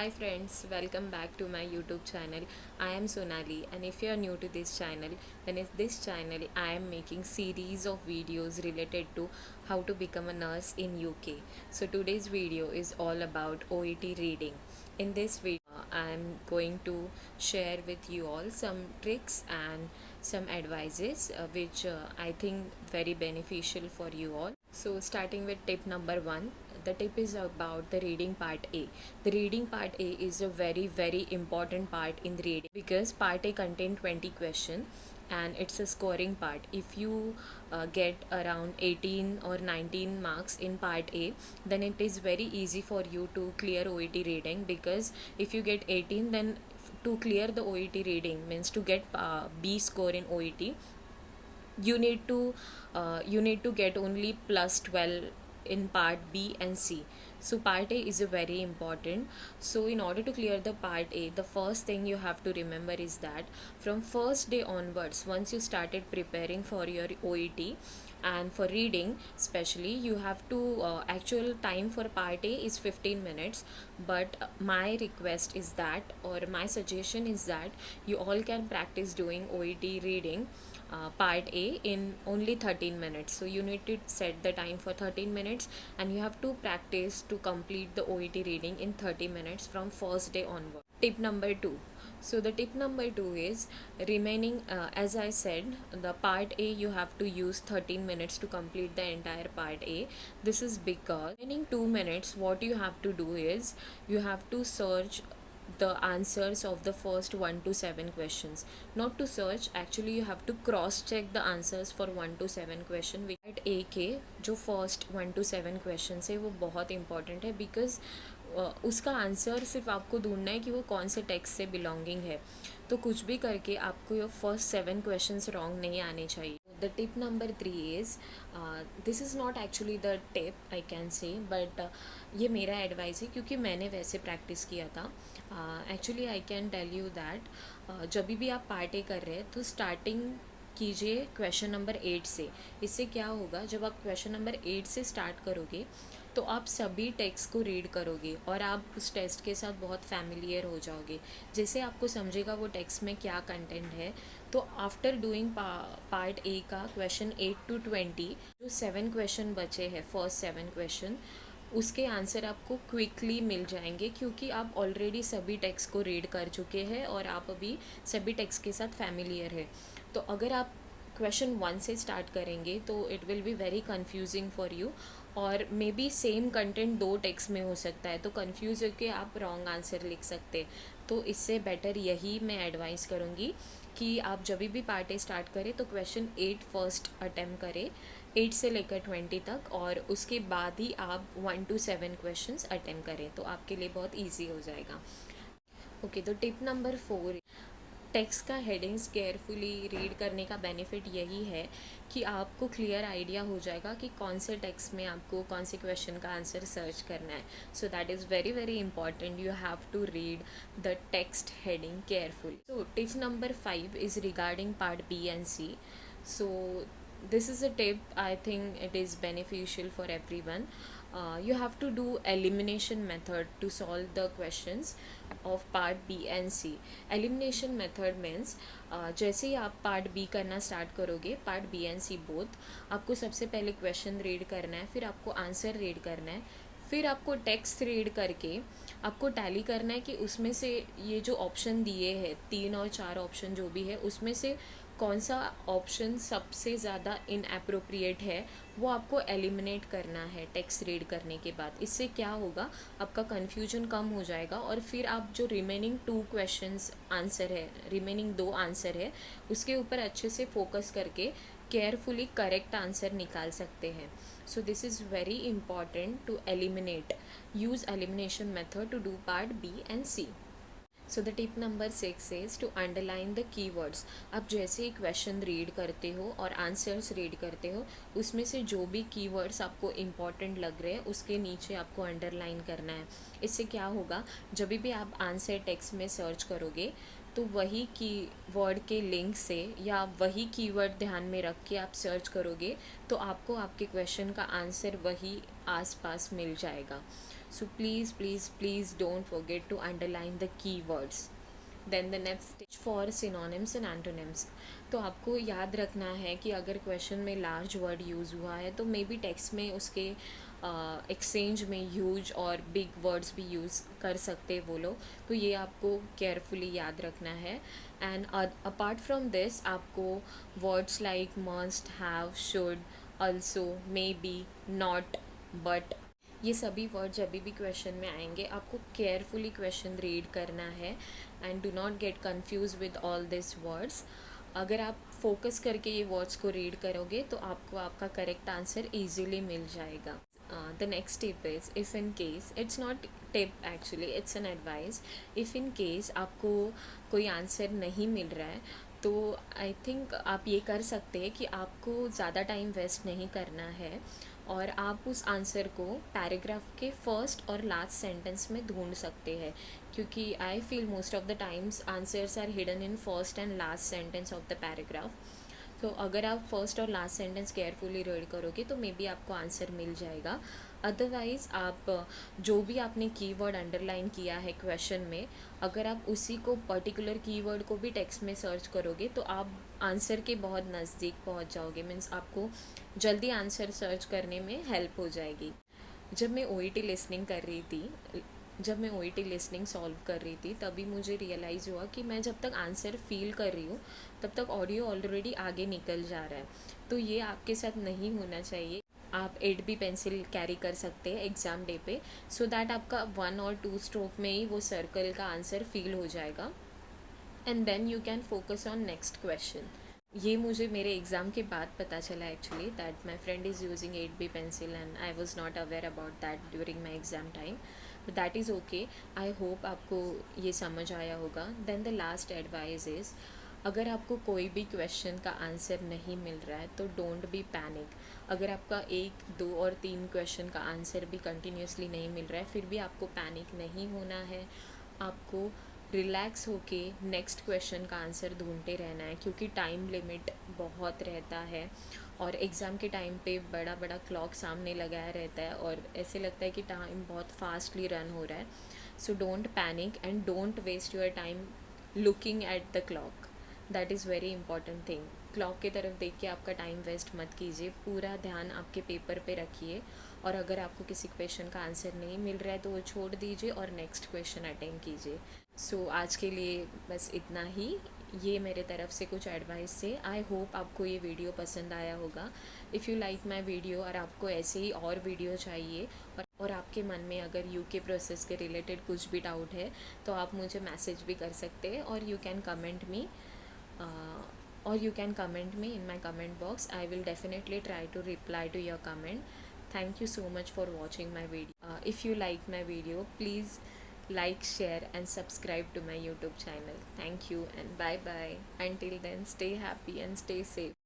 Hi friends, welcome back to my YouTube channel. I am Sonali, and if you are new to this channel, then in this channel I am making series of videos related to how to become a nurse in UK. So today's video is all about OET reading. In this video, I am going to share with you all some tricks and some advices which I think very beneficial for you all. So starting with tip number 1, the tip is about the reading part A. The reading part A is a very important part in the reading because part A contain 20 question and it's a scoring part. If you get around 18 or 19 marks in part A, then it is very easy for you to clear OET reading, because if you get 18, then to clear the OET reading means to get B score in OET, you need to get only plus 12 in part B and C. So part A is a very important. So in order to clear the part A, the first thing you have to remember is that from first day onwards, once you started preparing for your OET and for reading especially, you have to actual time for part A is 15 minutes, but my request is that, or my suggestion is that, you all can practice doing OET reading part A in only 13 minutes. So you need to set the time for 13 minutes and you have to practice to complete the OET reading in 30 minutes from first day onward. Tip number 2. So the tip number 2 is remaining, as I said, the part A you have to use 13 minutes to complete the entire part A. This is because remaining 2 minutes, what you have to do is you have to search the answers of the first 1 to 7 questions. Not to search, actually you have to cross check the answers for 1 to 7 question. Part A के जो first 1 to 7 question है वो बहुत important है, because उसका answer सिर्फ आपको ढूंढना है कि वो कौन से टेक्स्ट से बिलोंगिंग है. तो कुछ भी करके आपको ये फर्स्ट 7 क्वेश्चंस रॉन्ग नहीं आने चाहिए. The tip number 3 is, this is not actually the tip I can say, but ये मेरा एडवाइस है क्योंकि मैंने वैसे प्रैक्टिस किया था. Actually I can tell you that जब भी आप पार्ट ए कर रहे हैं तो स्टार्टिंग कीजिए क्वेश्चन नंबर 8 से. इससे क्या होगा, जब आप क्वेश्चन नंबर 8 से स्टार्ट करोगे तो आप सभी टेक्स्ट को रीड करोगे और आप उस टेक्स्ट के साथ बहुत फैमिलियर हो जाओगे. जैसे आपको समझेगा वो टेक्स्ट में क्या कंटेंट है, तो आफ्टर डूइंग पार्ट ए का क्वेश्चन 8 to 20, जो 7 क्वेश्चन बचे हैं, फर्स्ट 7 क्वेश्चन, उसके आंसर आपको क्विकली मिल जाएंगे क्योंकि आप ऑलरेडी सभी टेक्स्ट को रीड कर चुके हैं और आप अभी सभी टेक्स्ट के साथ फैमिलियर है. तो अगर आप क्वेश्चन 1 से स्टार्ट करेंगे तो it will be very confusing for you, और may be same content 2 text में हो सकता है, तो कन्फ्यूज होकर आप रॉन्ग आंसर लिख सकते. तो इससे बेटर यही मैं एडवाइस करूँगी कि आप जब भी पार्ट ए स्टार्ट करें तो क्वेश्चन 8 फर्स्ट अटैम्प्ट करें, 8 से लेकर 20 तक, और उसके बाद ही आप 1 to 7 क्वेश्चंस अटैम्प्ट करें, तो आपके लिए बहुत ईजी हो जाएगा. ओके, तो टिप नंबर 4, टेक्स्ट का हेडिंग्स केयरफुली रीड करने का बेनिफिट यही है कि आपको क्लियर आइडिया हो जाएगा कि कौन से टेक्स्ट में आपको कौन से क्वेश्चन का आंसर सर्च करना है. So that is very important. You have to read the text heading carefully. So tip number 5 is regarding part B and C. So this is a tip, I think it is beneficial for everyone. You have to do elimination method to solve the questions of part B and C. Elimination method means जैसे ही आप part B करना start करोगे, part B and C both, आपको सबसे पहले question read करना है, फिर आपको आंसर रीड करना है, फिर आपको टेक्स्ट रीड करके आपको टैली करना है कि उसमें से ये जो ऑप्शन दिए हैं 3 और 4 ऑप्शन जो भी है, उसमें से कौन सा ऑप्शन सबसे ज़्यादा इनअप्रोप्रिएट है, वो आपको एलिमिनेट करना है टेक्स्ट रीड करने के बाद. इससे क्या होगा, आपका कन्फ्यूजन कम हो जाएगा और फिर आप जो रिमेनिंग 2 क्वेश्चंस आंसर है, रिमेनिंग 2 आंसर है, उसके ऊपर अच्छे से फोकस करके केयरफुली करेक्ट आंसर निकाल सकते हैं. So this is very important to eliminate. Use elimination method to do part B and C. So the tip number 6 is to underline the keywords. आप जैसे ही क्वेश्चन रीड करते हो और answers read करते हो, उसमें से जो भी कीवर्ड्स आपको इम्पॉर्टेंट लग रहे हैं उसके नीचे आपको अंडरलाइन करना है. इससे क्या होगा, जब भी आप आंसर टेक्स्ट में सर्च करोगे तो वही कीवर्ड के लिंक से या वही कीवर्ड ध्यान में रख के आप सर्च करोगे तो आपको आपके क्वेश्चन का आंसर वही आसपास मिल जाएगा. So please don't forget to underline the keywords. Then the next stage for synonyms and antonyms. तो आपको याद रखना है कि अगर क्वेश्चन में लार्ज वर्ड यूज़ हुआ है तो मे बी टेक्स्ट में उसके एक्सचेंज में ह्यूज और बिग वर्ड्स भी यूज़ कर सकते वो लोग. तो ये आपको केयरफुली याद रखना है. एंड अपार्ट फ्रॉम दिस आपको words like must, have, should, also, may be, not, but, ये सभी वर्ड जब भी क्वेश्चन में आएंगे आपको केयरफुली क्वेश्चन रीड करना है. And do not get confuse with all this words. अगर आप फोकस करके ये वर्ड्स को रीड करोगे तो आपको आपका करेक्ट आंसर इजीली मिल जाएगा. The next tip is, if in case, it's not tip actually, it's an advice. If in case आपको कोई आंसर नहीं मिल रहा है तो आई थिंक आप ये कर सकते हैं कि आपको ज़्यादा टाइम वेस्ट नहीं करना है और आप उस आंसर को पैराग्राफ के फर्स्ट और लास्ट सेंटेंस में ढूंढ सकते हैं. क्योंकि I feel most of the times answers are hidden in first and last sentence of the paragraph. तो अगर आप फर्स्ट और लास्ट सेंटेंस केयरफुली रीड करोगे तो मे बी आपको आंसर मिल जाएगा. अदरवाइज़ आप जो भी आपने कीवर्ड अंडरलाइन किया है क्वेश्चन में, अगर आप उसी को पर्टिकुलर कीवर्ड को भी टेक्स्ट में सर्च करोगे तो आप आंसर के बहुत नज़दीक पहुंच जाओगे. मीन्स आपको जल्दी आंसर सर्च करने में हेल्प हो जाएगी. जब मैं ओईटी लिसनिंग कर रही थी जब मैं ओईटी लिसनिंग सॉल्व कर रही थी तभी मुझे रियलाइज़ हुआ कि मैं जब तक आंसर फील कर रही हूँ तब तक ऑडियो ऑलरेडी आगे निकल जा रहा है. तो ये आपके साथ नहीं होना चाहिए. आप 8B पेंसिल कैरी कर सकते हैं एग्ज़ाम डे पे, सो दैट आपका 1 और 2 स्ट्रोक में ही वो सर्कल का आंसर फील हो जाएगा. And then you can focus on next question. ये मुझे मेरे एग्ज़ाम के बाद पता चला actually that my friend is using 8B pencil and I was not aware about that during my exam time. But that is okay. I hope आपको ये समझ आया होगा. Then the last advice is, अगर आपको कोई भी क्वेश्चन का आंसर नहीं मिल रहा है तो डोंट बी पैनिक. अगर आपका 1, 2 और 3 क्वेश्चन का आंसर भी कंटिन्यूसली नहीं मिल रहा है फिर भी आपको पैनिक नहीं होना है. आपको रिलैक्स होके नेक्स्ट क्वेश्चन का आंसर ढूंढते रहना है क्योंकि टाइम लिमिट बहुत रहता है और एग्ज़ाम के टाइम पे बड़ा बड़ा क्लॉक सामने लगाया रहता है और ऐसे लगता है कि टाइम बहुत फास्टली रन हो रहा है. So don't panic and don't waste your time looking at the clock. That is very important thing. Clock की तरफ देख के आपका टाइम वेस्ट मत कीजिए. पूरा ध्यान आपके पेपर पे रखिए और अगर आपको किसी क्वेश्चन का आंसर नहीं मिल रहा है तो वो छोड़ दीजिए और नेक्स्ट क्वेश्चन अटेम्प्ट कीजिए. सो आज के लिए बस इतना ही. ये मेरे तरफ से कुछ एडवाइस थे. आई होप आपको ये वीडियो पसंद आया होगा. If you like my video और आपको ऐसे ही और वीडियो चाहिए और आपके मन में अगर यूके प्रोसेस के रिलेटेड कुछ भी डाउट है तो आप मुझे मैसेज भी कर सकते हैं और you can comment me in my comment box. I will definitely try to reply to your comment. Thank you so much for watching my video. If you like my video, please like, share and subscribe to my YouTube channel. Thank you and bye bye. Until then, stay happy and stay safe.